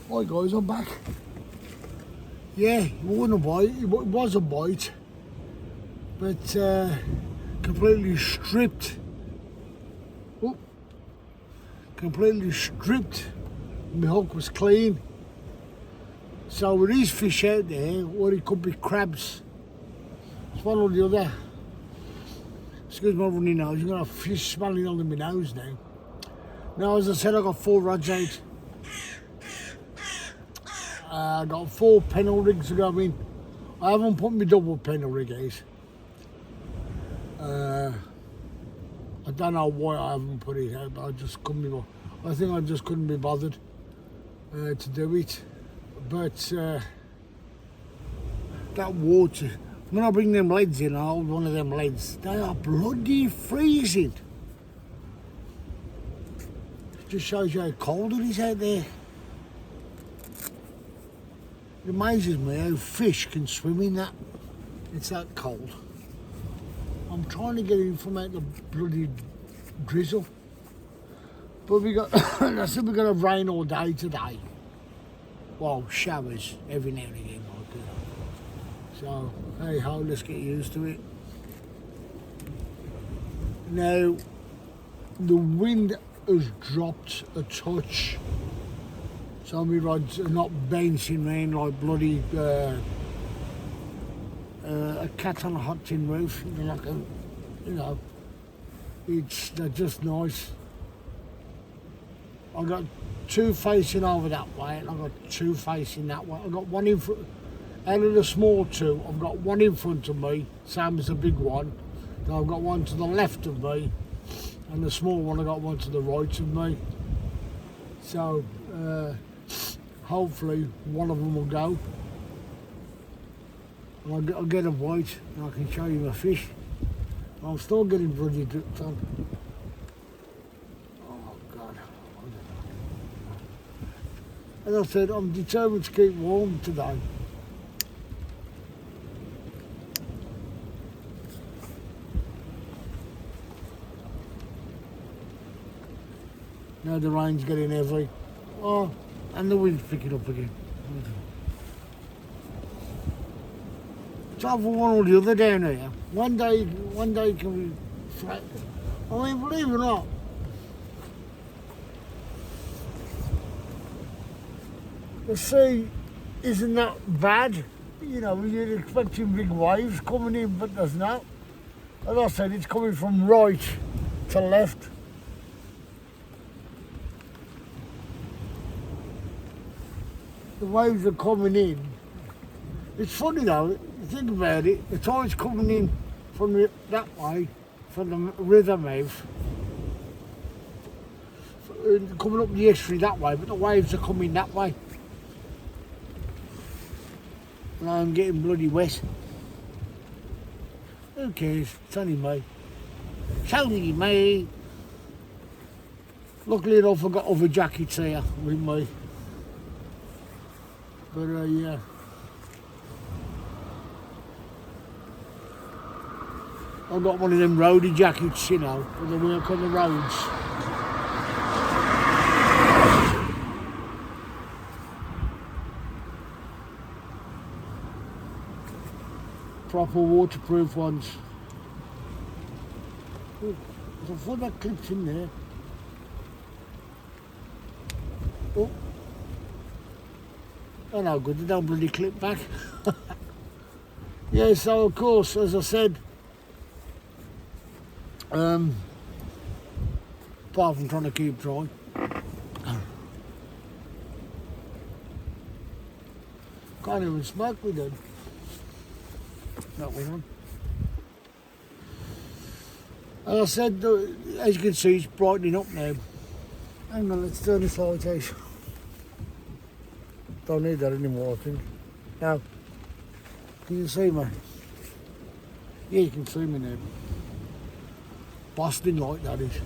Hi guys, I'm back. Yeah, it wasn't a bite, it was a bite, but completely stripped. Oh, completely stripped. My hook was clean. So with these fish out there, or it could be crabs. It's one or the other. Excuse my runny nose, you've got a fish smelling under my nose now. Now, as I said, I got 4 rods out. I got 4 pennel rigs going. I haven't put my double pennel rig out. I don't know why I haven't put it out, but I just couldn't be. I think I just couldn't be bothered to do it. But that water, when I bring them leads in, I hold one of them leads. They are bloody freezing. It just shows you how cold it is out there. It amazes me how fish can swim in that. It's that cold. I'm trying to get in from out the bloody drizzle. But we got, I said we're going to have rain all day today. Well, showers every now and again like that. So, hey ho, let's get used to it. Now, the wind has dropped a touch. So my rods are not bouncing around like bloody a cat on a hot tin roof. They're like a, you know, they're just nice. I got 2 facing over that way, and I got 2 facing that way. I got 1 in front. Out of the small 2, I've got 1 in front of me, same as the big one. Then I've got 1 to the left of me, and the small one I got 1 to the right of me. So. Hopefully one of them will go. And I'll get a bite and I can show you my fish. I'm still getting bloody dripped on. Oh God. As I said, I'm determined to keep warm today. Now the rain's getting heavy. Oh, and the wind's picking up again. It's either one or the other down here. One day can be flat. I mean, believe it or not, the sea isn't that bad. You know, you're expecting big waves coming in, but there's not. As I said, it's coming from right to left. The waves are coming in. It's funny though, think about it, the tide's coming in from that way, from the river mouth, coming up the estuary that way, but the waves are coming that way. And I'm getting bloody wet. Who cares? It's only me. It's only me. Luckily enough, I've got other jackets here with me. But yeah. I've got one of them roadie jackets, you know, for the work on the roads. Proper waterproof ones. Oh, there's a foot that clips in there. Oh. Oh no good, they don't bloody clip back. Yeah, so of course, as I said, apart from trying to keep dry, can't even smoke with them. That one on. As I said, as you can see, it's brightening up now. Hang on, let's turn this light out. Don't need that anymore, I think. Now, can you see me? Yeah, you can see me now. Boston light, that is.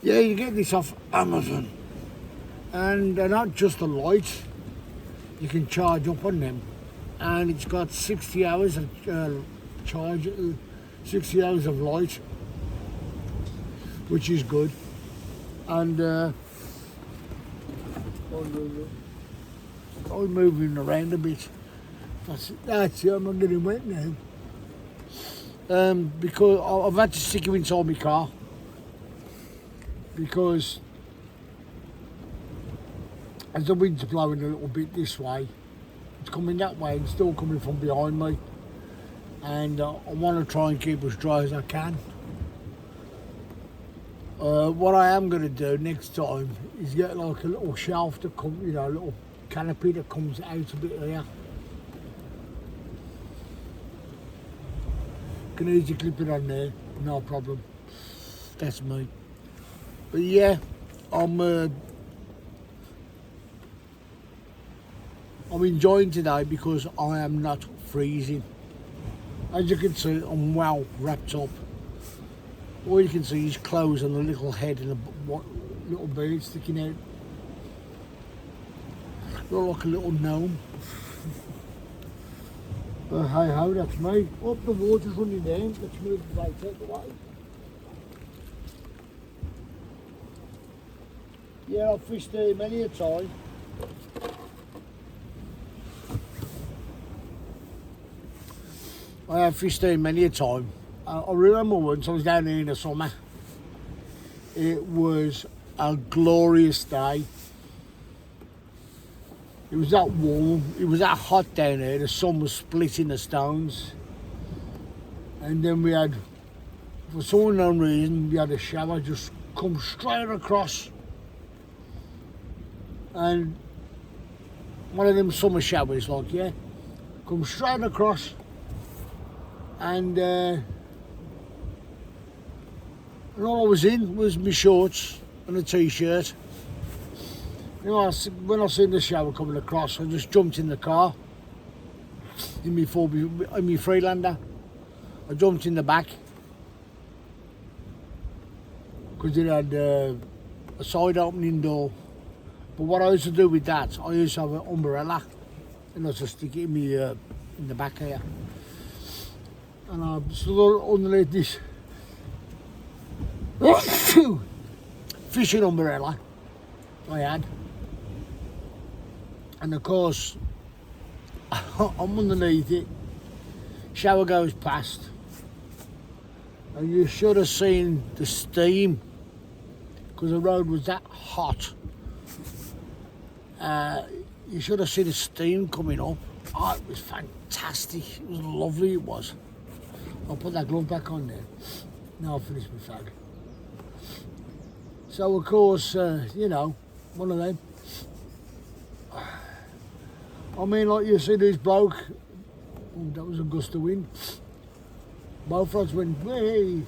Yeah, you get this off Amazon. And they're not just a light. You can charge up on them. And it's got 60 hours of charge, 60 hours of light, which is good. And I'm moving around a bit. That's it, I'm not getting wet now. Because I've had to stick him inside my car. Because as the wind's blowing a little bit this way, it's coming that way and still coming from behind me. And I want to try and keep as dry as I can. What I am going to do next time is get like a little shelf that comes, you know, a little canopy that comes out a bit here. Can easily clip it on there, no problem. That's me. But yeah, I'm enjoying today because I am not freezing. As you can see, I'm well wrapped up. All you can see is clothes and a little head and a little beard sticking out. Look like a little gnome. But hey ho, that's me. Up the water's running down, let's move the boat out the way. Yeah, I've fished there many a time. I have fished there many a time. I remember once I was down here in the summer. It was a glorious day. It was that warm, it was that hot down here, the sun was splitting the stones. And then we had, for some unknown reason, we had a shower just come straight across. And one of them summer showers, like, yeah, come straight across. And all I was in was my shorts and a t-shirt. You know, when I seen the shower coming across, I just jumped in the car, in my Freelander. I jumped in the back, because it had a side opening door. But what I used to do with that, I used to have an umbrella, and I used to stick it in me in the back here. And I stood underneath this fishing umbrella I had. And of course, I'm underneath it, shower goes past, and you should have seen the steam, because the road was that hot. You should have seen the steam coming up. Oh, it was fantastic, it was lovely, it was. I'll put that glove back on there. Now I'll finish my fag. So of course, you know, one of them. I mean, like you see this bloke, oh, that was a gust of wind. Both rods went way.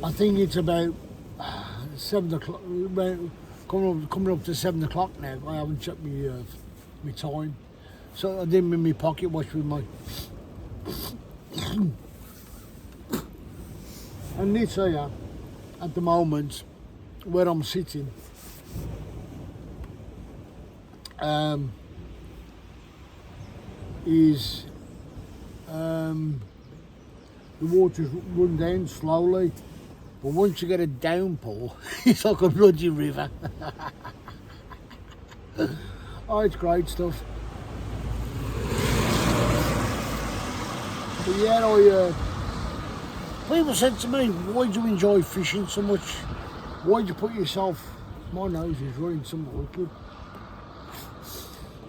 I think it's about 7 o'clock, coming up to 7 o'clock now. I haven't checked my time. So I didn't in my pocket watch with my. And this here, at the moment, where I'm sitting, is the water's run down slowly, but once you get a downpour, it's like a bloody river. Oh, it's great stuff. But yeah, people said to me, why do you enjoy fishing so much? Why do you put yourself, my nose is running some liquid.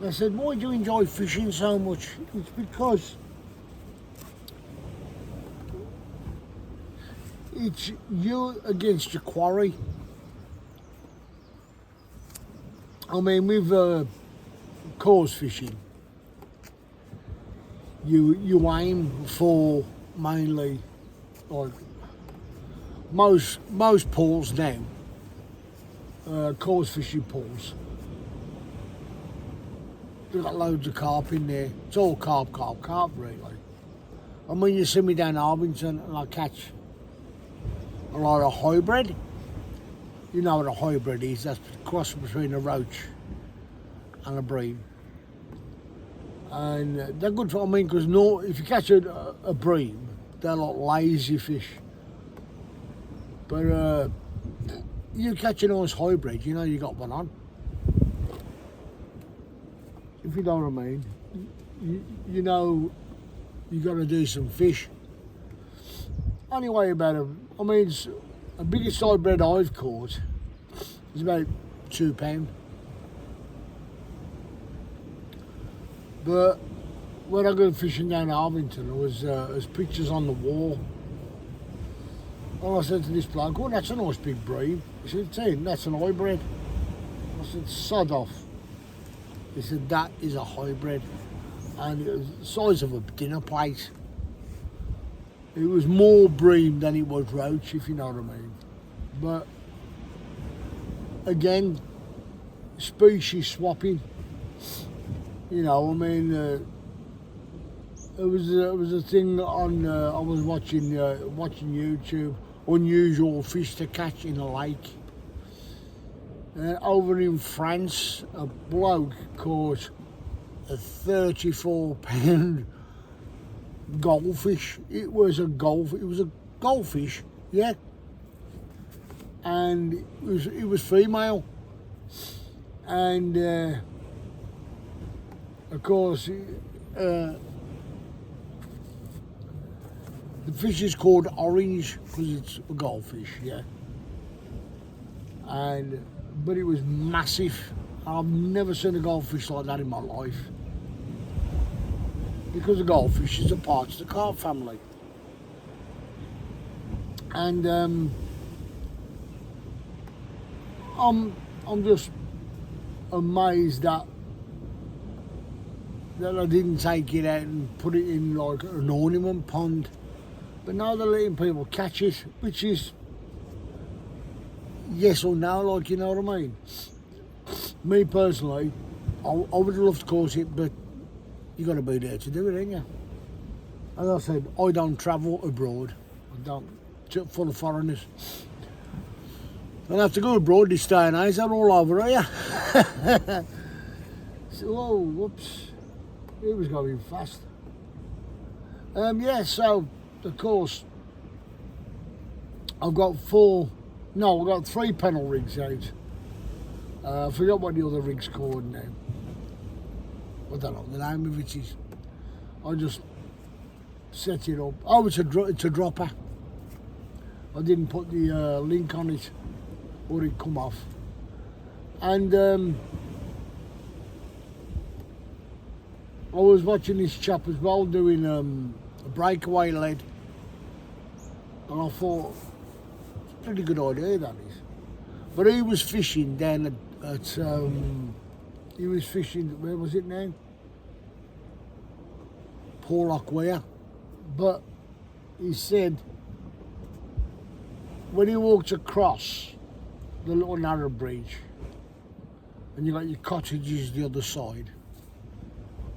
I said, why do you enjoy fishing so much? It's because it's you against your quarry. I mean, with coarse fishing, you aim for mainly, like most pools now, coarse fishing pools, they've got loads of carp in there. It's all carp really. I mean, you see me down Arbington and I catch a lot of hybrid. You know what a hybrid is, that's the cross between a roach and a bream. And they're good for, I mean, because if you catch a bream, they're like lazy fish. But you catch a nice hybrid, you know you got one on. If you know what I mean. You know you got a decent fish. Anyway, about I mean, the biggest hybrid I've caught is about £2. But when I go fishing down Harvington, there's pictures on the wall. And I said to this bloke, "Oh, that's a nice big bream." He said, "Tim, that's an hybrid." I said, "Sod off." He said, "That is a hybrid." And it was the size of a dinner plate. It was more bream than it was roach, if you know what I mean. But again, species swapping. You know, I mean, it was a thing on. I was watching YouTube. Unusual fish to catch in a lake. Over in France, a bloke caught a 34-pound goldfish. It was a goldfish, yeah, and it was female, and of course the fish is called orange because it's a goldfish, yeah, but it was massive. I've never seen a goldfish like that in my life. Because the goldfish is a part of the carp family. And I'm just amazed that I didn't take it out and put it in like an ornament pond. But now they're letting people catch it, which is yes or no, like, you know what I mean? Me personally, I would have loved to catch it, but you got to be there to do it, ain't you? As I said, I don't travel abroad. I don't, full of foreigners. I don't have to go abroad this day and age. They're all over here. So, whoa, whoops. It was going fast. Yeah, so, of course, I've got 3 panel rigs out. I forgot what the other rig's called now. I don't know the name of it is. I just set it up. Oh, it's a dropper. I didn't put the link on it, or it come off. And I was watching this chap as well doing a breakaway lead, and I thought it's a pretty good idea, that is. But he was fishing down at he was fishing, where was it now? Porlock Weir. But he said when he walked across the little narrow bridge and you got your cottages the other side,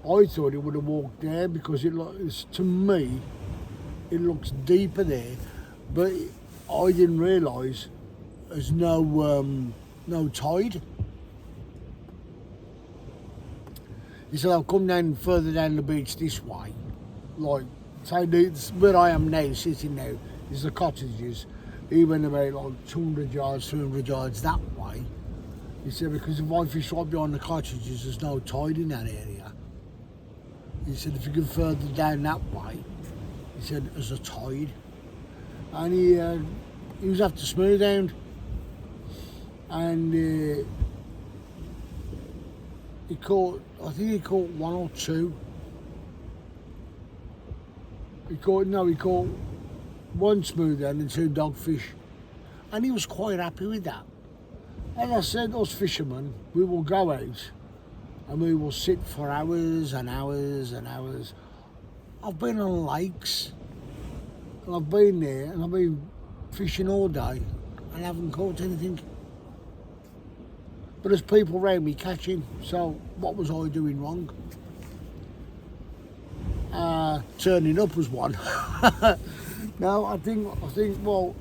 I thought he would have walked there because to me it looks deeper there, but I didn't realise there's no tide. He said, "I'll come down further down the beach this way." Like, say, where I am now, sitting now, is the cottages. He went about like 200 yards, 300 yards that way. He said, because if I fish right behind the cottages, there's no tide in that area. He said, if you go further down that way, he said, there's a tide. And he was after Smoothhound. And he caught 1 or 2. He caught 1 smoothhound and 2 dogfish. And he was quite happy with that. And I said, us fishermen, we will go out and we will sit for hours and hours and hours. I've been on lakes and I've been there and I've been fishing all day and haven't caught anything. But there's people around me catching, so what was I doing wrong? Turning up was one. No, I think, well,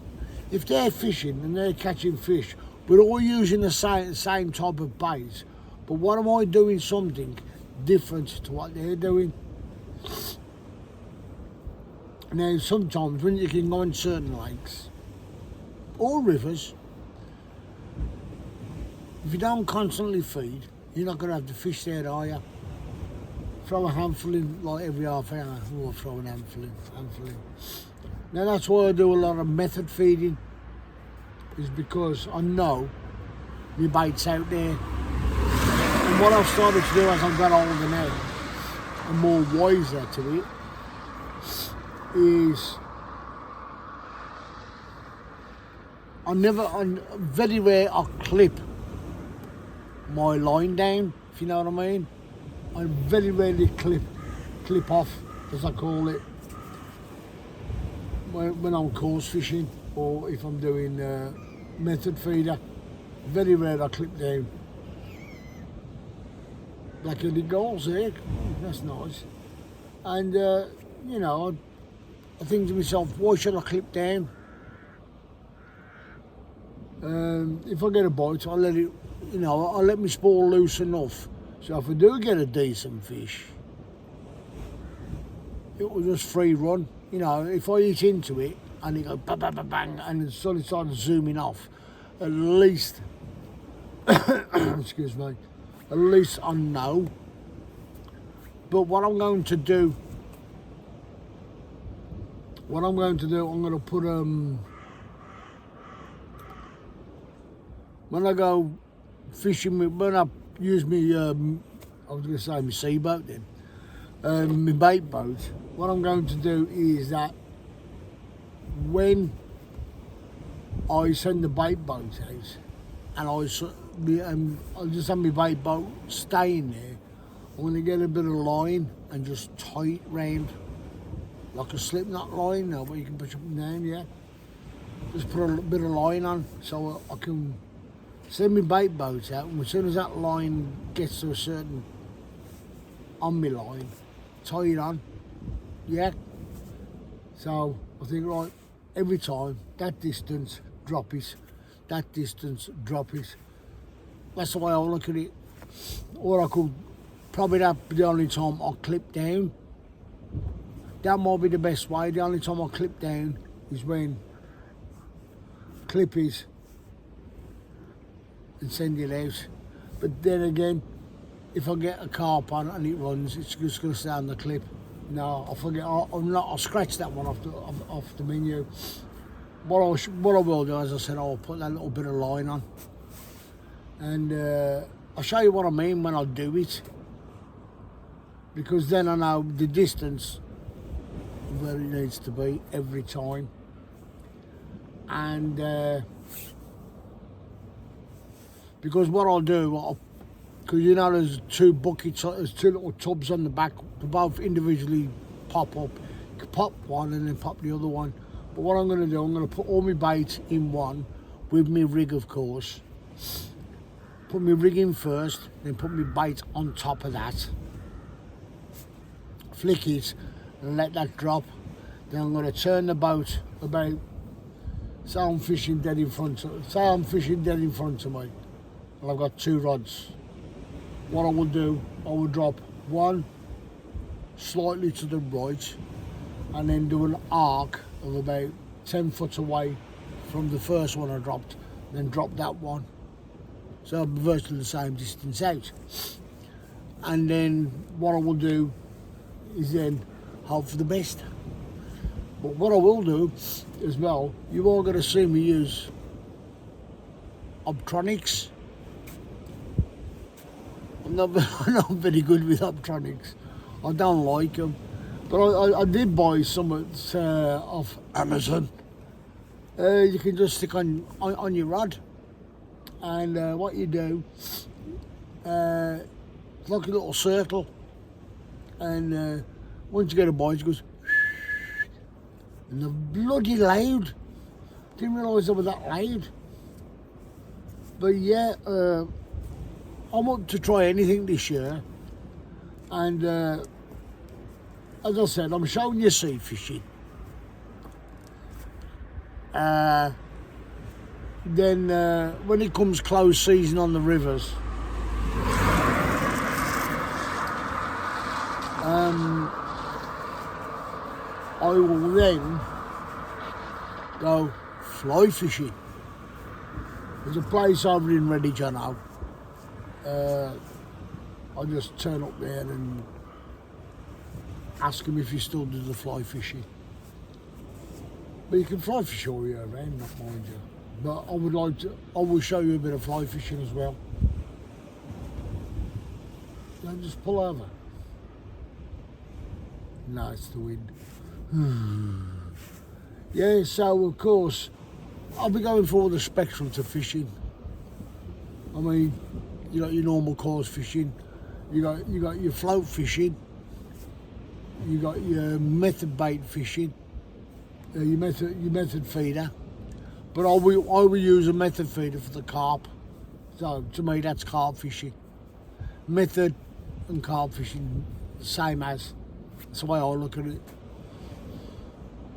if they're fishing and they're catching fish, we're all using the same type of bait, but what am I doing something different to what they're doing? Now, sometimes when you can go on certain lakes or rivers, If you don't constantly feed, you're not going to have the fish there, are you? Throw a handful in like every half hour. Oh, throw a handful in. Now that's why I do a lot of method feeding, is because I know my bait's out there. And what I've started to do as I've got older now, and more wiser to it, is very rare I clip my line down, if you know what I mean. I very rarely clip off, as I call it, when I'm course fishing or if I'm doing method feeder. Very rare I clip down. Black-headed gulls there, that's nice. And you know, I think to myself, why should I clip down? If I get a bite, I'll let it, you know, I'll let my spool loose enough. So if I do get a decent fish, it will just free run. You know, if I hit into it and it goes bang, bang, bang, bang, and it suddenly starts zooming off, at least, excuse me, at least I know. But what I'm going to do, I'm going to put, when I go fishing, when I use me, I was going to say my sea boat then, my bait boat, what I'm going to do is that when I send the bait boat out and I'll just have my bait boat staying there, I'm going to get a bit of line and just tie it round like a slip knot line now, but you can push up and down, yeah. Just put a bit of line on so I can send my bait boat out, and as soon as that line gets to a certain on my line, tie it on, yeah. So I think, right, every time that distance drop it, that distance drop it. That's the way I look at it. Or I could probably that be the only time I'll clip down. That might be the best way. The only time I clip down is when clip it and send it out. But then again, if I get a carp on and it runs, it's just going to stay on the clip. No, I'll forget. I'll scratch that one off the menu. What I will do, as I said, I'll put that little bit of line on, and I'll show you what I mean when I do it, because then I know the distance where it needs to be every time. And because what I'll do, because you know there's two buckets, there's two little tubs on the back, they both individually pop up. You can pop one and then pop the other one. But what I'm going to do, I'm going to put all my bait in one, with my rig of course. Put my rig in first, then put my bait on top of that. Flick it and let that drop. Then I'm going to turn the boat about, say I'm fishing dead in front of me, and I've got two rods. What I will do, I will drop one slightly to the right and then do an arc of about 10 foot away from the first one I dropped, then drop that one. So I'll be virtually the same distance out. And then what I will do is then hope for the best. But what I will do as well, you all got to see me use Optronics. I'm not very good with Optronics. I don't like them. But I did buy some off Amazon. You can just stick on your rod, and what you do, it's like a little circle, and once you get a bite, it goes, and they're bloody loud. Didn't realise they were that loud. But yeah, I'm up to try anything this year, and as I said, I'm showing you sea fishing. Then when it comes close season on the rivers, I will then go fly fishing. There's a place over in Redditch, I know, I just turn up there and ask him if he still does the fly fishing. But you can fly fish all year round, not mind you. But I will show you a bit of fly fishing as well. Don't just pull over. No, it's the wind. Yeah, so of course, I'll be going for all the spectrum to fishing. I mean, you got your normal course fishing, you got your float fishing, you got your method bait fishing, your method feeder. But I will use a method feeder for the carp. So to me, that's carp fishing. Method and carp fishing, same as. That's the way I look at it.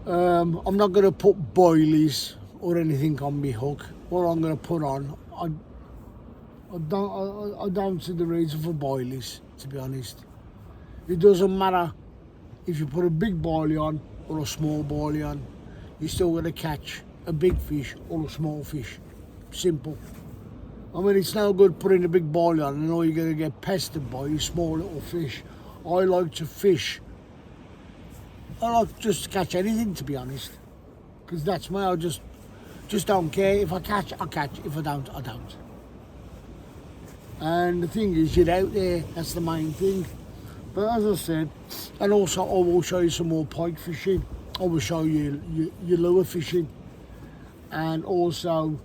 I'm not going to put boilies or anything on me hook. What I'm going to put on, I don't see the reason for boilies, to be honest. It doesn't matter if you put a big boilie on or a small boilie on. You're still going to catch a big fish or a small fish. Simple. I mean, it's no good putting a big boilie on and all you're going to get pestered by is small little fish. I like to fish. I like just to catch anything, to be honest. Because that's me. I just don't care. If I catch, I catch. If I don't, I don't. And the thing is, you're out there. That's the main thing. But as I said, and also I will show you some more pike fishing. I will show you your lure fishing. And also,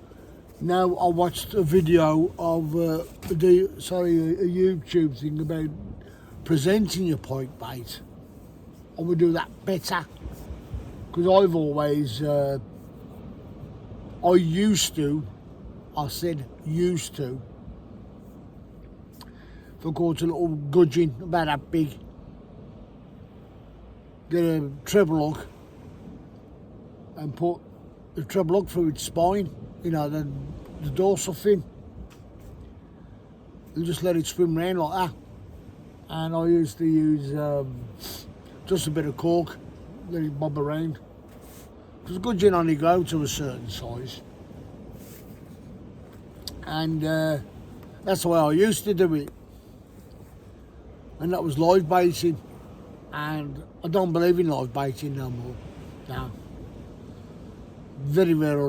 now I watched a video of a YouTube thing about presenting your pike bait. I would do that better, because I've always, I said used to, if I caught a little gudgeon about that big, get a treble hook and put the treble hook through its spine, you know, the dorsal fin, and just let it swim around like that. And I used to use just a bit of cork, let it bob around. Because gudgeon only go to a certain size. And that's the way I used to do it. And that was live baiting. And I don't believe in live baiting no more. No. Very rare I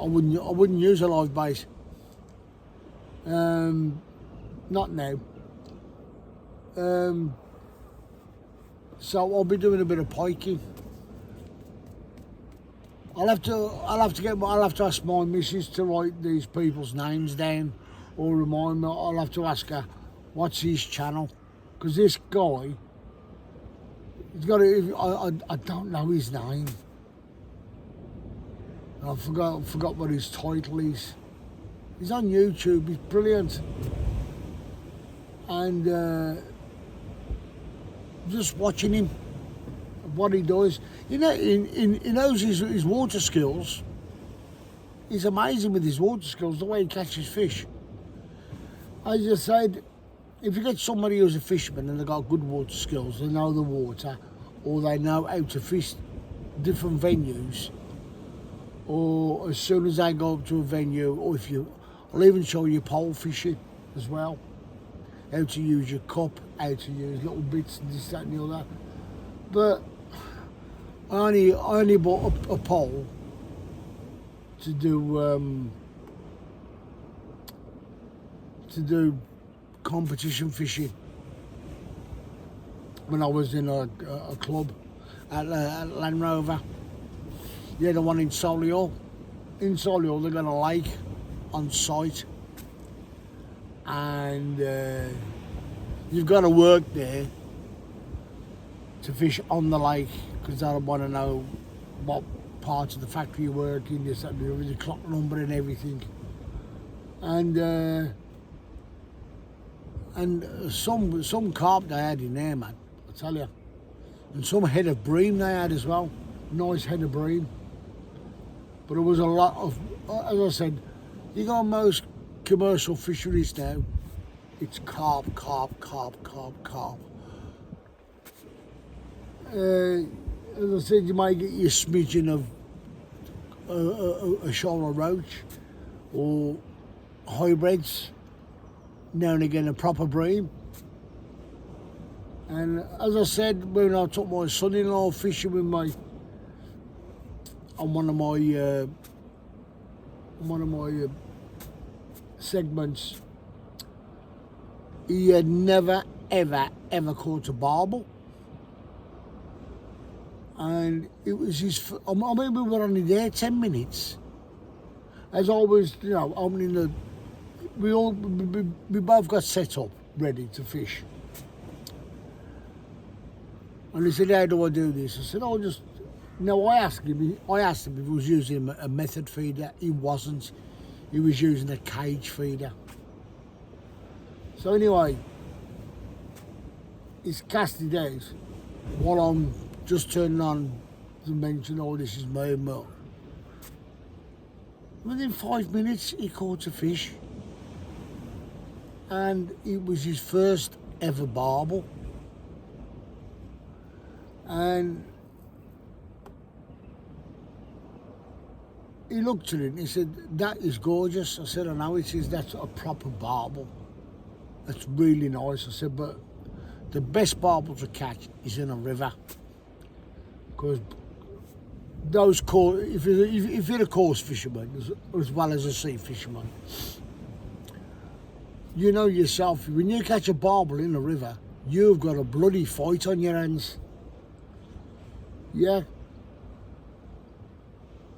wouldn't use a live bait. Not now. So I'll be doing a bit of piking. I'll have to ask my missus to write these people's names down, or remind me. I'll have to ask her what's his channel, because this guy, he's got I don't know his name. I forgot what his title is. He's on YouTube. He's brilliant. And just watching him, what he does, you know, he knows his water skills. He's amazing with his water skills, the way he catches fish. I just said, if you get somebody who's a fisherman and they've got good water skills, they know the water, or they know how to fish different venues, or as soon as they go up to a venue, or I'll even show you pole fishing as well. How to use your cup, how to use little bits and this, that and the other. But I only bought a pole to do competition fishing when I was in a club at Land Rover. Yeah, the one in Solihull. In Solihull, they've got a lake on site. And you've got to work there to fish on the lake, because I want to know what parts of the factory you work in, this, that, the clock number and everything. And some carp they had in there, man, I tell you. And some head of bream they had as well, nice head of bream. But it was a lot of, as I said, you got most commercial fisheries now, it's carp. As I said, you might get your smidgen of a shoal roach, or hybrids, now and again a proper bream. And as I said, when I took my son-in-law fishing with me on one of my segments, he had never, ever caught a barbel. And it was I mean, we were only there 10 minutes. As I was, opening we both got set up, ready to fish. And he said, how do I do this? I said, I asked him if he was using a method feeder. He wasn't. He was using a cage feeder. So anyway, he's cast it out while I'm just turning on to mention, this is my milk. Within 5 minutes, he caught a fish. And it was his first ever barbel. And he looked at it and he said, that is gorgeous. I said, I know it is, that's a proper barbel. That's really nice. I said, but the best barbel to catch is in a river. Because those if you're a coarse fisherman as well as a sea fisherman, you know yourself, when you catch a barbel in a river, you've got a bloody fight on your hands. Yeah.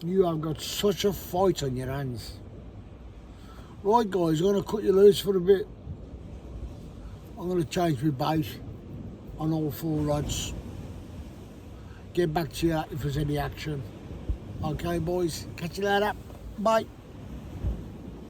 You have got such a fight on your hands. Right guys, I'm going to cut you loose for a bit. I'm going to change my bait on all 4 rods. Get back to you if there's any action. Okay boys, catch you later. Bye.